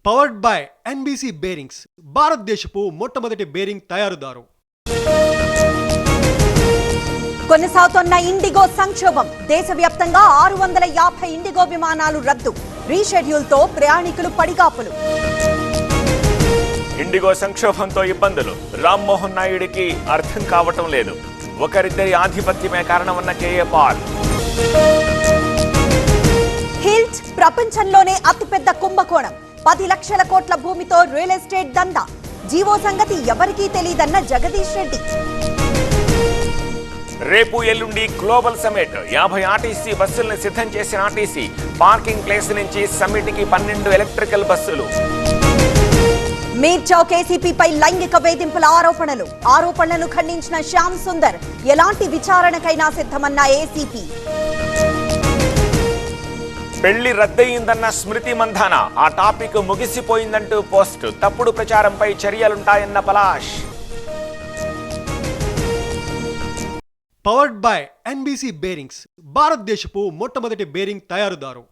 Powered by NBC bearings, భారతదేశపు మొట్టమొదటి bearing తయారుదారు. కొనసాగుతున్న ఇండిగో సంక్షోభం. దేశవ్యాప్తంగా 650 ఇండిగో విమానాలు రద్దు. రీషెడ్యూల్ తో ప్రయాణికులు పడిగాపులు. ఇండిగో సంక్షోభంతో ఇబ్బందులు. రామ్మోహన్ నాయుడికి అర్థం కావటం లేదు. ఒకరిద్దరి ఆధిపత్యమే కారణమన్న కేఏ పాల్. హిల్ట్ ప్రపంచంలోనే అతిపెద్ద కుంభకోణం. 10 లక్షల కోట్ల భూమితో రియల్ ఎస్టేట్ దందా. జీవో సంగతి ఎవరికీ తెలియదన్న జగదీష్ రెడ్డి. రేపు ఎల్లుండి గ్లోబల్ సమ్మిట్. 50 ఆర్టీసీ బస్సులను సిద్ధం చేసిన ఆర్టీసీ. పార్కింగ్ ప్లేస్ నుంచి సమ్మిట్ కి 12 ఎలక్ట్రికల్ బస్సులు. మీర్ చౌక్ ఏసీపీపై లైంగిక వేధింపుల ఆరోపణలను ఖండించిన శ్యామ్ సుందర్. ఎలాంటి విచారణకైనా సిద్ధమన్న ఏసీపీ. పెళ్లి రద్దయిందన్న స్మృతి మంధాన. ఆ టాపిక్ ముగిసిపోయిందంటూ పోస్ట్. తప్పుడు ప్రచారంపై చర్యలుంటాయన్న Palash. Powered by NBC bearings, భారతదేశపు మొట్టమొదటి బేరింగ్ తయారుదారు.